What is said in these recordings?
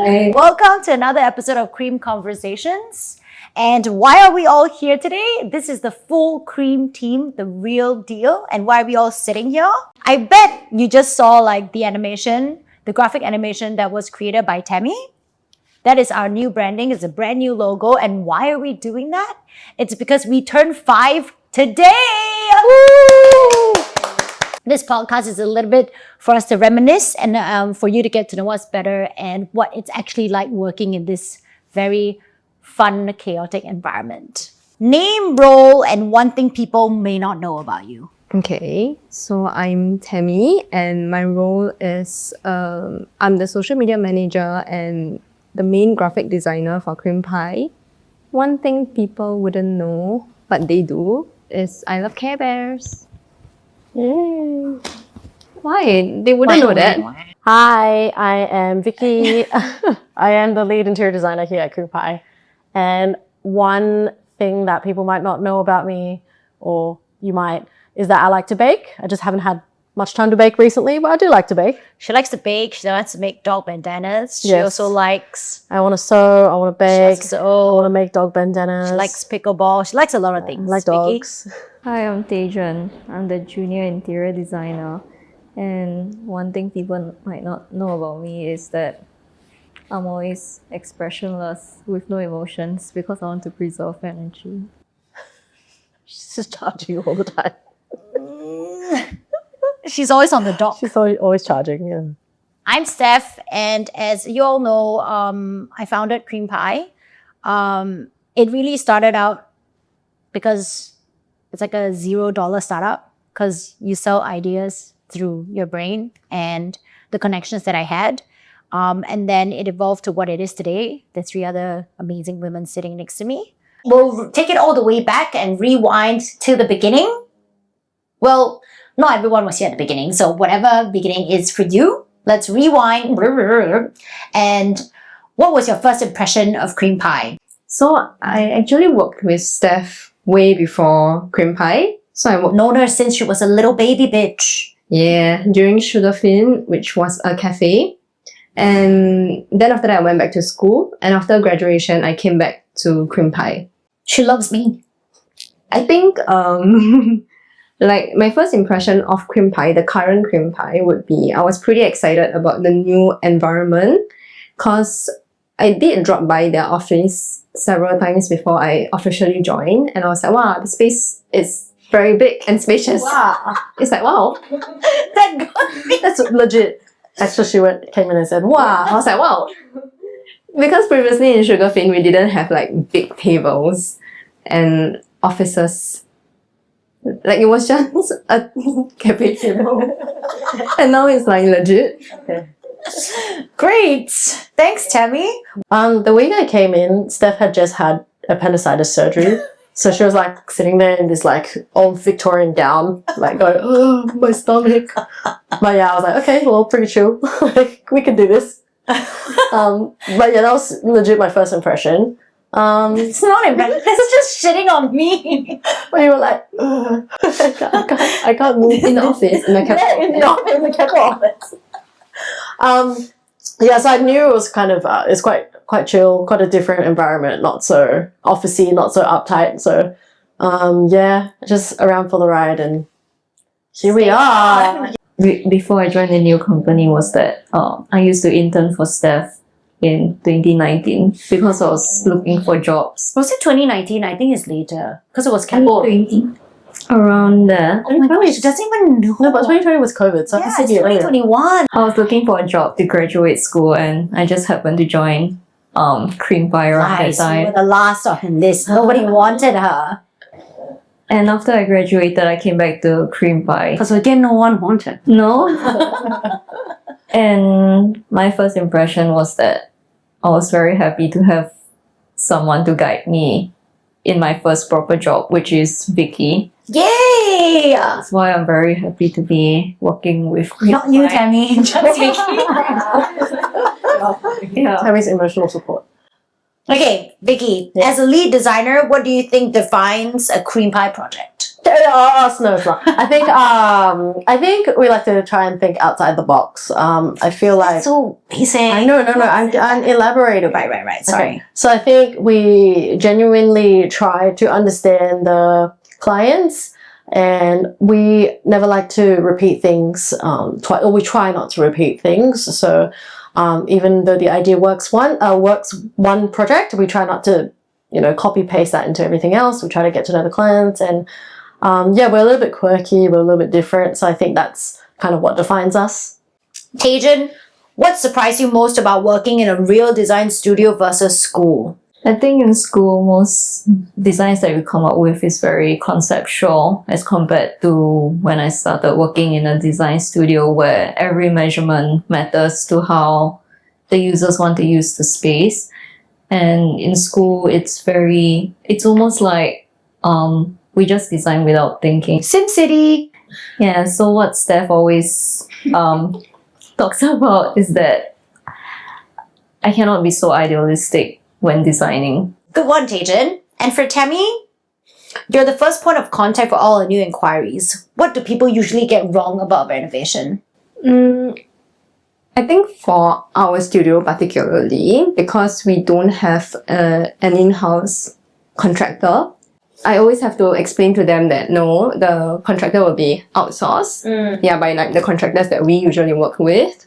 Hi. Welcome to another episode of Cream Conversations. And why are we all here today? This is the full Cream team, the real deal. And why are we all sitting here? I bet you just saw like the animation, the graphic animation that was created by Tammy. That is our new branding. It's a brand new logo. And why are we doing that? It's because we turned 5 today. Woo! This podcast is a little bit for us to reminisce and for you to get to know us better and what it's actually like working in this very fun, chaotic environment. Name, role, and one thing people may not know about you. Okay, so I'm Tammy and my role is I'm the social media manager and the main graphic designer for Cream Pie. One thing people wouldn't know, but they do, is I love Care Bears. Yay! Why? They wouldn't know that. Hi, I am Vicky. I am the lead interior designer here at Cream Pie. And one thing that people might not know about me, or you might, is that I like to bake. I just haven't had much time to bake recently, but I do like to bake. She likes to bake. She likes to make dog bandanas. She Yes. also likes... I want to sew, I want to bake, I So want to make dog bandanas. she likes pickleball. She likes a lot of things. I like Vicky? dogs. Hi, I'm Tejan. I'm the junior interior designer. And one thing people might not know about me is that I'm always expressionless with no emotions because I want to preserve energy. She's just charging you all the time. She's always on the dock. She's always charging, yeah. I'm Steph, and as you all know, I founded Cream Pie. It really started out because it's like a $0 startup because you sell ideas through your brain and the connections that I had. And then it evolved to what it is today. The 3 other amazing women sitting next to me. We'll take it all the way back and rewind to the beginning. Well, not everyone was here at the beginning, so whatever beginning is for you, let's rewind. And what was your first impression of Cream Pie? So I actually worked with Steph way before Cream Pie. So I worked Known her since she was a little baby bitch. during Sugarfin, which was a cafe. And then after that I went back to school, and after graduation I came back to Cream Pie. She loves me. I think like my first impression of Cream Pie, the current Cream Pie, would be I was pretty excited about the new environment because I did drop by their office several times before I officially joined, and I was like, wow, the space is very big and spacious. Wow. It's like, wow, That got me. That's legit. Actually, she came in and said, wow. I was like, wow. Because previously in Sugarfin, we didn't have like big tables and offices. Like it was just a cafe table. And now it's like legit. Great. Thanks, Tammy. The week I came in, Steph had just had appendicitis surgery. So she was like sitting there in this like old Victorian gown, like going, oh, my stomach. But yeah, I was like, okay, well, pretty chill. Like, we can do this. But yeah, that was legit my first impression. It's not embarrassing. This is just shitting on me. When you were like, I can't move In the office, in the cafe. Yeah, in the Keppel office. Yeah, so I knew it was kind of, it's quite chill, quite a different environment, not so officey, not so uptight. So, yeah, just around for the ride, and here we are. Before I joined the new company was that I used to intern for Steph in 2019 because I was looking for jobs. Was it 2019? I think it's later. Because it was Keppel. 2020. Around there. Oh my gosh, she doesn't even know. No, but 2020 was COVID, so I Yeah, can it's see it later. 2021. I was looking for a job to graduate school and I just happened to join Cream Pie around that Lies. You were time. the last on the list. Nobody wanted her. And after I graduated, I came back to Cream Pie. Because again, no one wanted. No. And my first impression was that I was very happy to have someone to guide me in my first proper job, which is Vicky. Yay! That's why I'm very happy to be working with Cream Not you, Pie. Tammy. Just Vicky. Yeah. Tammy's emotional support. Okay, Vicky, Yeah. as a lead designer, what do you think defines a Cream Pie project? Oh, no, it's not. I think we like to try and think outside the box. I feel like So basic. I know, no, I'm elaborating. Right. Sorry. Okay. So I think we genuinely try to understand the clients, and we never like to repeat things twice, or we try not to repeat things. So even though the idea works one project, we try not to copy paste that into everything else. We try to get to know the clients, and we're a little bit quirky, we're a little bit different. So I think that's kind of what defines us. Tajan, what surprised you most about working in a real design studio versus school? I think in school, most designs that we come up with is very conceptual as compared to when I started working in a design studio where every measurement matters to how the users want to use the space. And in school, it's almost like we just design without thinking. SimCity. Yeah, so what Steph always talks about is that I cannot be so idealistic when designing. Good one, Tajan. And for Tammy, you're the first point of contact for all our new inquiries. What do people usually get wrong about renovation? I think for our studio particularly, because we don't have an in-house contractor, I always have to explain to them that no, the contractor will be outsourced. By like the contractors that we usually work with.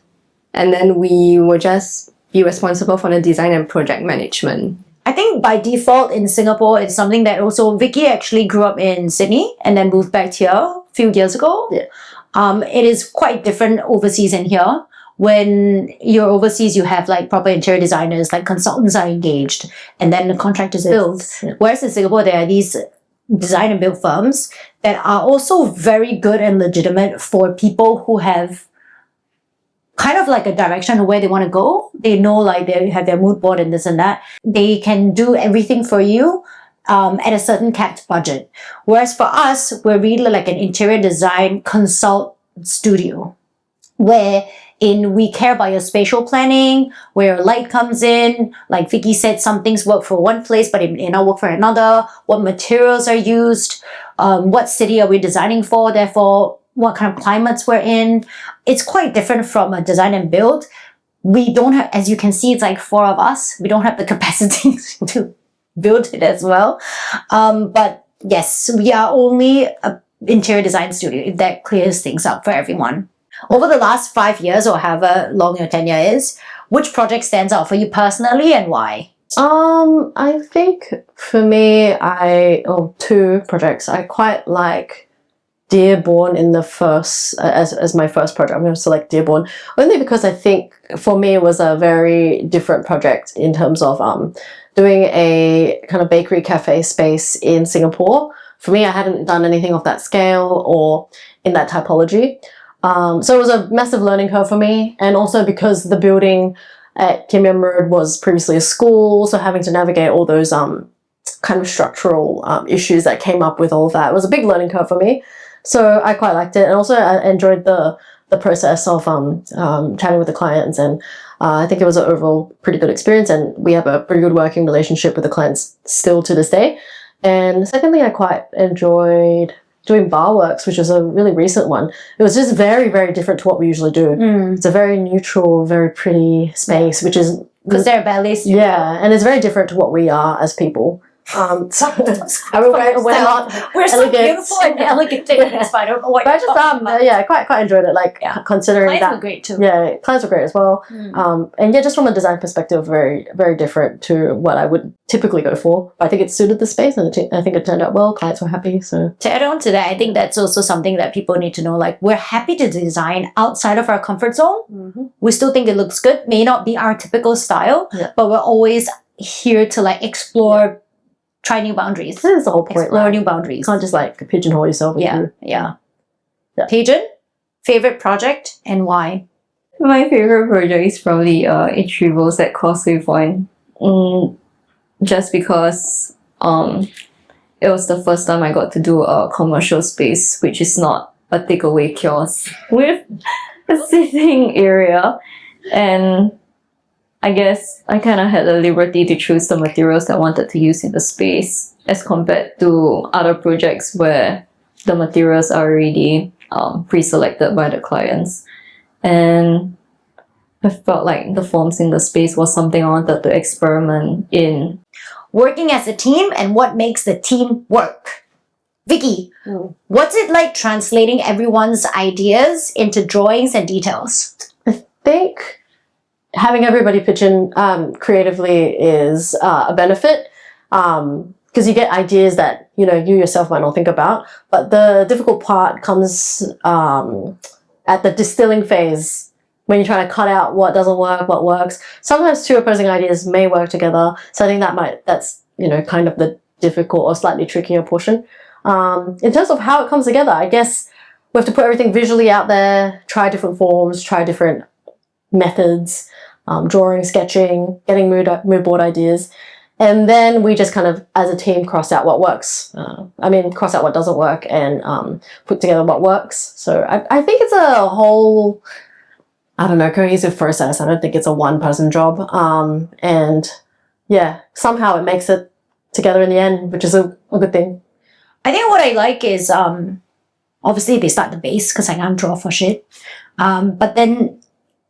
And then we will just be responsible for the design and project management. I think by default in Singapore, it's something that also Vicky actually grew up in Sydney and then moved back here a few years ago. Yeah. It is quite different overseas and here. When you're overseas, you have like proper interior designers, like consultants are engaged, and then the contractors build. Yeah. Whereas in Singapore, there are these design and build firms that are also very good and legitimate for people who have kind of like a direction of where they want to go. They know like they have their mood board and this and that. They can do everything for you at a certain capped budget. Whereas for us, we're really like an interior design consult studio wherein we care about your spatial planning, where your light comes in. Like Vicky said, some things work for one place, but it may not work for another. What materials are used? What city are we designing for? Therefore, what kind of climates we're in. It's quite different from a design and build. We don't have, as you can see, it's like 4 of us. We don't have the capacity to build it as well. But yes, we are only an interior design studio, if that clears things up for everyone. Over the last 5 years or however long your tenure is, which project stands out for you personally and why? I think for me, 2 projects. I quite like Dearborn in the first as my first project. I'm going to select Dearborn only because I think for me it was a very different project in terms of doing a kind of bakery cafe space in Singapore. For me, I hadn't done anything of that scale or in that typology. So it was a massive learning curve for me, and also because the building at Kim Yam Road was previously a school, so having to navigate all those kind of structural issues that came up with all of that, it was a big learning curve for me. So I quite liked it, and also I enjoyed the process of chatting with the clients, and I think it was an overall pretty good experience, and we have a pretty good working relationship with the clients still to this day. And secondly, I quite enjoyed doing Barworks, which was a really recent one. It was just very, very different to what we usually do. It's a very neutral, very pretty space, which is Because they're a ballet studio. yeah, and it's very different to what we are as people. So I mean, we're not We're so elegant. beautiful and elegant. It's fine. I don't know what But I you're just talking about. quite enjoyed it. Like considering Clients that were great too. yeah, clients were great as well. And yeah, just from a design perspective, very, very different to what I would typically go for. But I think it suited the space, and I think it turned out well. Clients were happy. So To add on to that, I think that's also something that people need to know. Like, we're happy to design outside of our comfort zone. We still think it looks good. May not be our typical style, but we're always here to like explore, try new boundaries. this is the whole point. Explore Right? new You boundaries. can't just like pigeonhole yourself. Yeah. Yeah. Tajan, favorite project and why? My favorite project is probably H-Revels at Causeway Point. Just because it was the first time I got to do a commercial space, which is not a takeaway kiosk with a sitting area. And I guess I kind of had the liberty to choose the materials that I wanted to use in the space as compared to other projects where the materials are already pre-selected by the clients. And I felt like the forms in the space was something I wanted to experiment in. Working as a team and what makes the team work. Vicky, what's it like translating everyone's ideas into drawings and details? I think having everybody pitch in creatively is a benefit because you get ideas that you yourself might not think about. But the difficult part comes at the distilling phase when you're trying to cut out what doesn't work, what works. Sometimes two opposing ideas may work together. So I think that's kind of the difficult or slightly trickier portion. In terms of how it comes together, I guess we have to put everything visually out there, try different forms, try different methods, drawing, sketching, getting mood board ideas. And then we just kind of, as a team, cross out what works. Cross out what doesn't work and put together what works. So I think it's a whole, cohesive process. I don't think it's a one-person job. And yeah, somehow it makes it together in the end, which is a good thing. I think what I like is obviously they start the base because I can't draw for shit. But then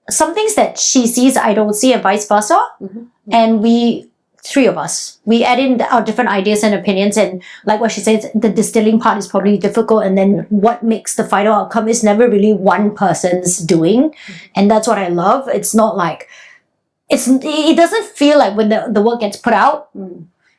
some things that she sees I don't see and vice versa. Mm-hmm. And we, three of us, we add in our different ideas and opinions, and like what she says, the distilling part is probably difficult, and then what makes the final outcome is never really one person's doing. Mm-hmm. And that's what I love. It's not like it doesn't feel like when the work gets put out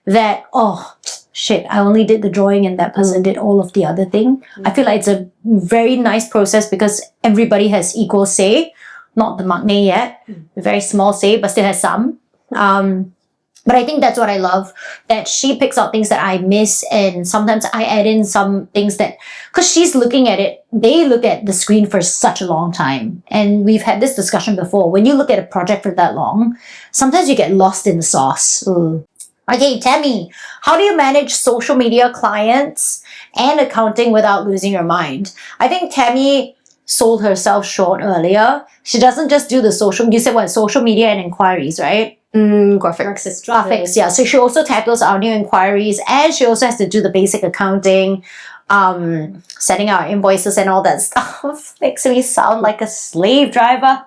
that, oh shit, I only did the drawing and that person did all of the other thing. I feel like it's a very nice process because everybody has equal say. Not the maknae yet, a very small say, but still has some. But I think that's what I love, that she picks out things that I miss, and sometimes I add in some things that, because she's looking at it, they look at the screen for such a long time. And we've had this discussion before. When you look at a project for that long, sometimes you get lost in the sauce. Okay, Tammy, how do you manage social media clients and accounting without losing your mind? I think Tammy sold herself short earlier. She doesn't just do the social media and inquiries, right? Graphics, yeah. So she also tackles our new inquiries, and she also has to do the basic accounting, setting our invoices and all that stuff. Makes me sound like a slave driver.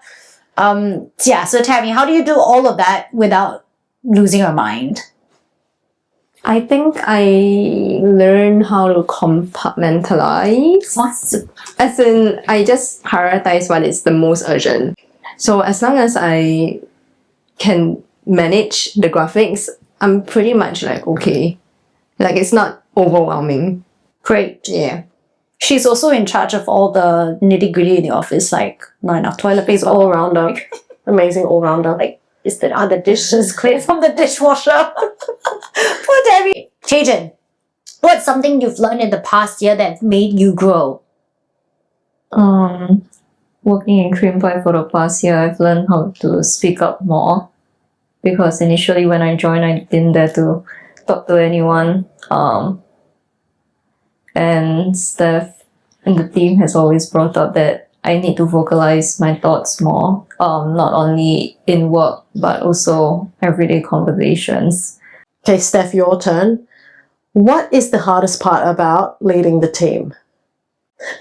So Tammy, how do you do all of that without losing your mind? I think I learned how to compartmentalize. As in, I just prioritize what is the most urgent. So as long as I can manage the graphics, I'm pretty much like, okay. Like, it's not overwhelming. Great. Yeah. She's also in charge of all the nitty-gritty in the office, like not enough toilet paper. All-rounder. Amazing all-rounder. Like, is the other dishes clear from the dishwasher? Poor Debbie. Chajan, what's something you've learned in the past year that made you grow? Working in Cream Pie for the past year, I've learned how to speak up more, because initially when I joined, I didn't dare to talk to anyone. And Steph and the team has always brought up that I need to vocalize my thoughts more, not only in work, but also everyday conversations. Okay, Steph, your turn. What is the hardest part about leading the team?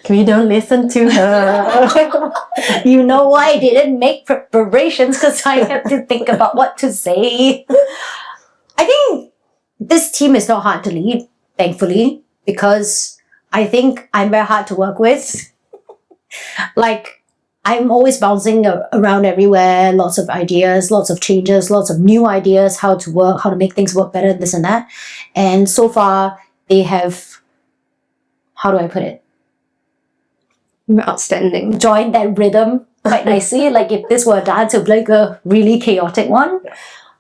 We don't listen to her. You know why I didn't make preparations, because I had to think about what to say. I think this team is not hard to lead, thankfully, because I think I'm very hard to work with. Like, I'm always bouncing around everywhere, lots of ideas, lots of changes, lots of new ideas, how to work, how to make things work better, this and that. And so far, they have, how do I put it? Outstanding. Joined that rhythm quite nicely. Like, if this were a dance, it would be like a really chaotic one.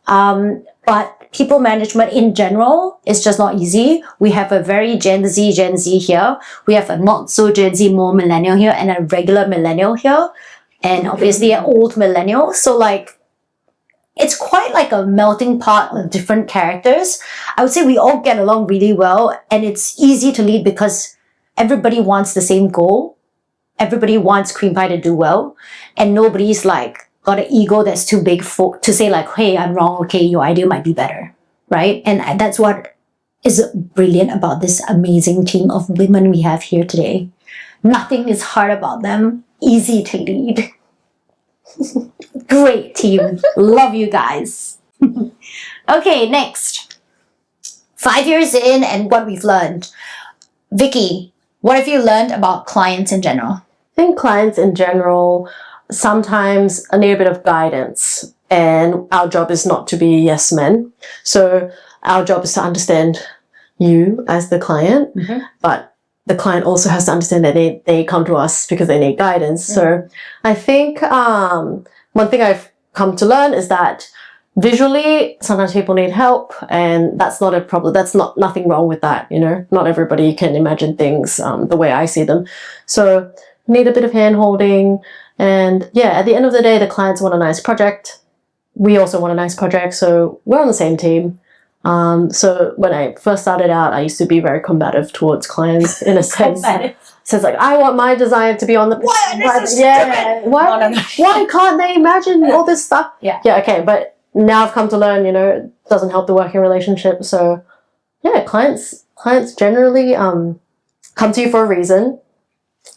But people management in general is just not easy. We have a very Gen Z here. We have a not so Gen Z, more millennial here, and a regular millennial here. And obviously an old millennial. So like, it's quite like a melting pot of different characters. I would say we all get along really well, and it's easy to lead because everybody wants the same goal. Everybody wants Cream Pie to do well, and nobody's like got an ego that's too big to say like, hey, I'm wrong, okay, your idea might be better, right? And that's what is brilliant about this amazing team of women we have here today. Nothing is hard about them. Easy to lead. Great team. Love you guys. Okay, next. 5 years in and what we've learned. Vicky, what have you learned about clients in general? I think clients in general sometimes need a bit of guidance, and our job is not to be yes men. So our job is to understand you as the client, but the client also has to understand that they come to us because they need guidance. So I think one thing I've come to learn is that visually, sometimes people need help, and that's not a problem. That's nothing wrong with that, you know. Not everybody can imagine things the way I see them. So need a bit of hand holding, and yeah, at the end of the day, the clients want a nice project. We also want a nice project, so we're on the same team. So when I first started out, I used to be very combative towards clients in a sense. So it's like, I want my design to be on the... What? This is yeah. stupid. Why, No. why can't they imagine all this stuff? Yeah. Yeah, okay. But now I've come to learn, you know, it doesn't help the working relationship. So yeah, clients generally come to you for a reason.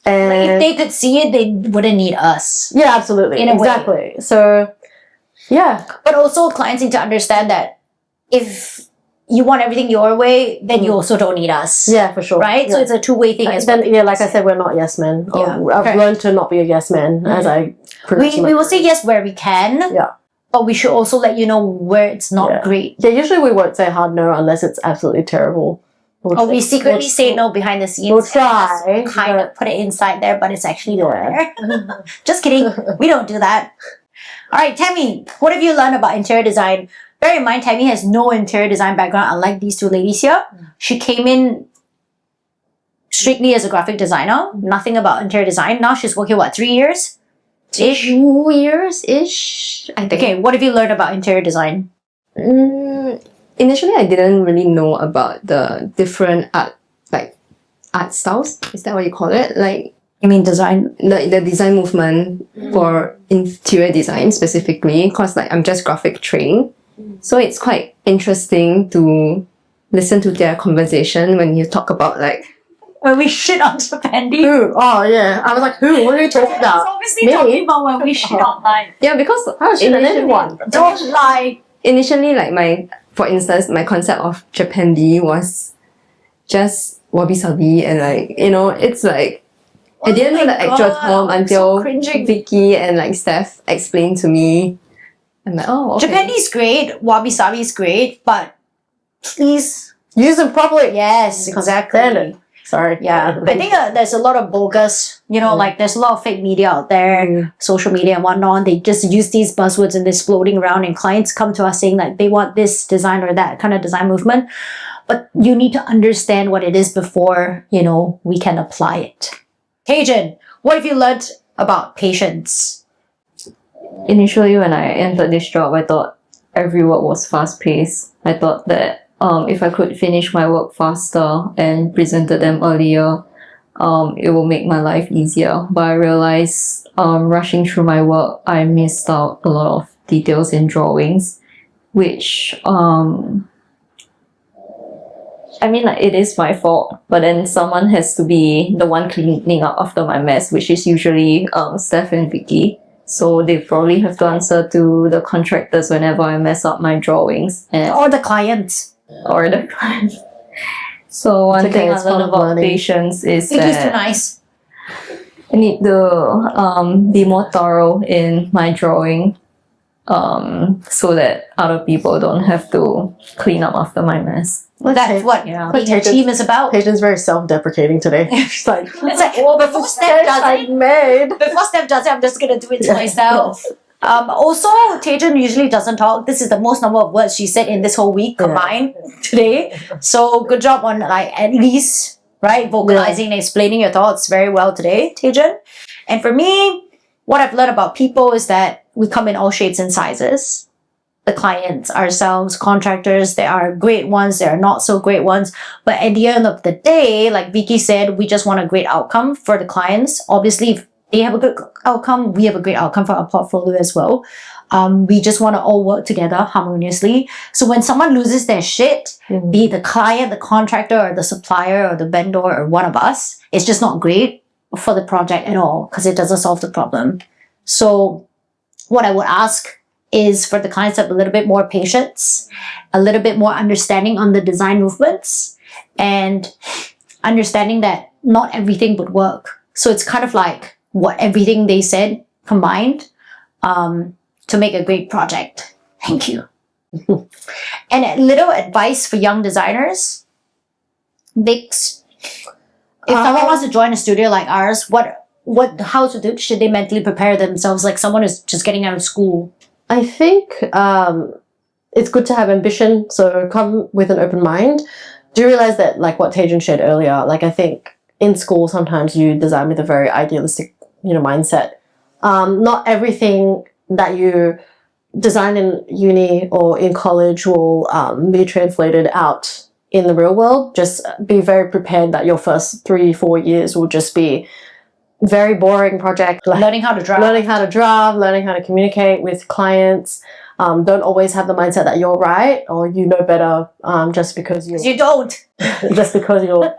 And Like if they could see it, they wouldn't need us. yeah, absolutely. In a way. Exactly. So yeah. But also clients need to understand that if you want everything your way, then you also don't need us. Yeah, for sure. Right? Yeah. So it's a two-way thing as Then, well. yeah, like I said, we're not yes men. Yeah. I've Okay. learned to not be a yes man as I progress. We will say yes where we can. Yeah. But we should also let you know where it's not Yeah. great. Yeah, usually we won't say hard no unless it's absolutely terrible. Or we secretly say no behind the scenes. We'll try, and just kind of put it inside there, but it's actually not Yeah. there. Just kidding. We don't do that. All right, Tammy, what have you learned about interior design? Bear in mind, Tammy has no interior design background, unlike these two ladies here. She came in strictly as a graphic designer, nothing about interior design. Now she's working, 3 years? Ish? 2 years-ish, I think. Okay, what have you learned about interior design? Initially, I didn't really know about the different art styles. Is that what you call it? Like You mean design? the design movement for interior design specifically, because like I'm just graphic trained. So it's quite interesting to listen to their conversation when you talk about like When we shit on Japandi. Who? Oh, yeah. I was like, who? What are you talking about? Obviously Me? talking about when we shit online. yeah, because Oh, shit, and anyone. Don't lie. initially like for instance my concept of Japandi was just wabi sabi, and like, you know, it's like I didn't know my the actual God, term I'm until so cringing. Vicky and like Steph explained to me. I'm like, oh, okay. Japanese great, wabi sabi is great, but please, Use them properly. yes, exactly. Standard. Sorry. Yeah, I think there's a lot of bogus, you know, like there's a lot of fake media out there, social media and whatnot. They just use these buzzwords and they're floating around, and clients come to us saying like they want this design or that kind of design movement. But you need to understand what it is before, you know, we can apply it. Cajun, what have you learned about patience? Initially, when I entered this job, I thought every work was fast paced. I thought that if I could finish my work faster and presented them earlier, it will make my life easier. But I realized rushing through my work, I missed out a lot of details in drawings, which I mean, like, it is my fault, but then someone has to be the one cleaning up after my mess, which is usually Steph and Vicky. So they probably have to answer to the contractors whenever I mess up my drawings Or the clients. or the clients. So one It's okay, thing I it's part learned of about learning. patience is Vicky's too that nice. I need to be more thorough in my drawing, so that other people don't have to clean up after my mess. That's what Yeah. being a team is about. Patient's very self-deprecating today. She's like, It's like, well, before Steph does it, made. before Steph does it, I'm just gonna do it to myself. Also, Tejan usually doesn't talk. This is the most number of words she said in this whole week combined today. So good job on like at least vocalizing and explaining your thoughts very well today, Tejan. And for me, what I've learned about people is that we come in all shapes and sizes. The clients, ourselves, contractors, there are great ones, there are not so great ones. But at the end of the day, like Vicky said, we just want a great outcome for the clients. Obviously, if they have a good outcome, we have a great outcome for our portfolio as well. We just want to all work together harmoniously. So when someone loses their shit, be it the client, the contractor, or the supplier, or the vendor, or one of us, it's just not great for the project at all because it doesn't solve the problem. So what I would ask is for the clients to have a little bit more patience, a little bit more understanding on the design movements, and understanding that not everything would work. So it's kind of like what everything they said combined to make a great project. Thank you. And a little advice for young designers. Vix, if someone wants to join a studio like ours, how should they mentally prepare themselves like someone who's just getting out of school? I think it's good to have ambition, so come with an open mind. Do realize that, like what Tajan shared earlier, like I think in school sometimes you design with a very idealistic, mindset. Not everything that you design in uni or in college will be translated out in the real world. Just be very prepared that your first 3-4 years will just be very boring project. Like Learning how to draft. learning how to communicate with clients. Don't always have the mindset that you're right or you know better just because You don't. just because you're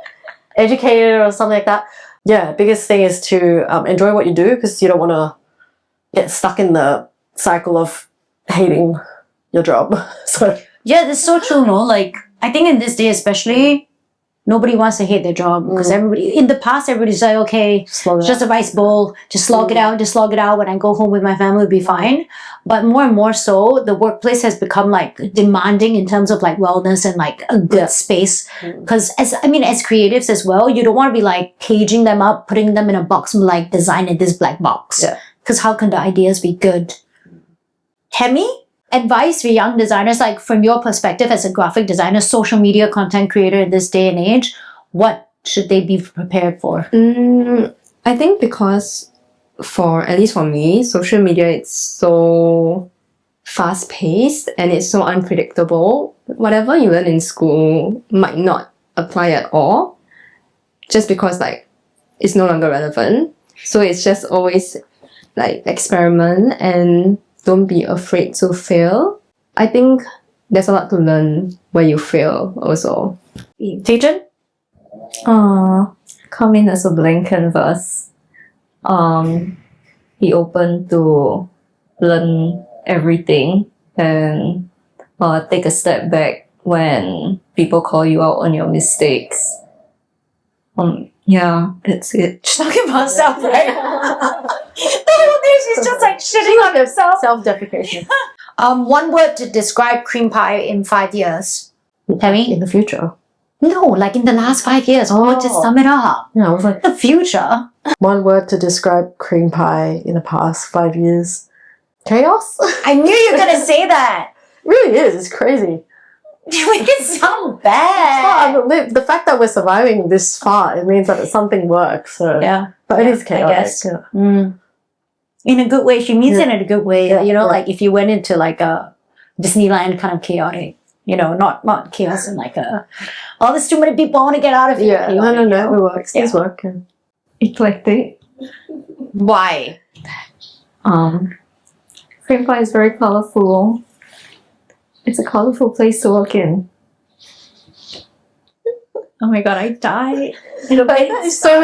educated or something like that. Yeah, biggest thing is to enjoy what you do because you don't want to get stuck in the cycle of hating your job. So Yeah, that's so true, no? Like, I think in this day especially, nobody wants to hate their job because in the past, everybody's like, okay, Slog it it's just a rice bowl, just slog it out. When I go home with my family, it'll be fine. But more and more so, the workplace has become like demanding in terms of like wellness and like a good space. Because as creatives as well, you don't want to be like caging them up, putting them in a box and like design in this black box. Yeah. Because how can the ideas be good? Temi, advice for young designers, like from your perspective as a graphic designer, social media content creator in this day and age, what should they be prepared for? I think because at least for me, social media, it's so fast paced and it's so unpredictable. Whatever you learn in school might not apply at all just because like it's no longer relevant. So it's just always like experiment and don't be afraid to fail. I think there's a lot to learn when you fail also. Tejan? Come in as a blank canvas. Be open to learn everything and take a step back when people call you out on your mistakes. Yeah, that's it. She's talking about herself, right? The whole day she's just like shitting on herself. self-deprecation One word to describe Cream Pie in 5 years. Temi? in the future. No, like in the last 5 years. One word to sum it up. Yeah, I was like, The future. one word to describe Cream Pie in the past 5 years. Chaos? I knew you were gonna say that. It really is. It's crazy. You make it sound bad. The fact that we're surviving this far, it means that something works. So. Yeah. But it is I chaotic. guess. Yeah. In a good way. She means it in a good way. Yeah, You know, yeah. like if you went into like a Disneyland kind of chaotic. Not chaos and like there's too many people, I want to get out of here. Yeah, chaotic, no, it works. Things work. Yeah. Eclectic. Why? Cream Pie is very colorful. It's a colorful place to work in. Oh my god, I died. That is so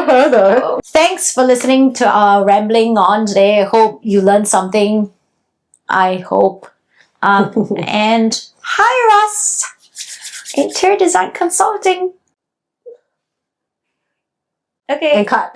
her though. Thanks for listening to our rambling on today. I hope you learned something. I hope. And hire us. Interior design consulting. Okay. And cut.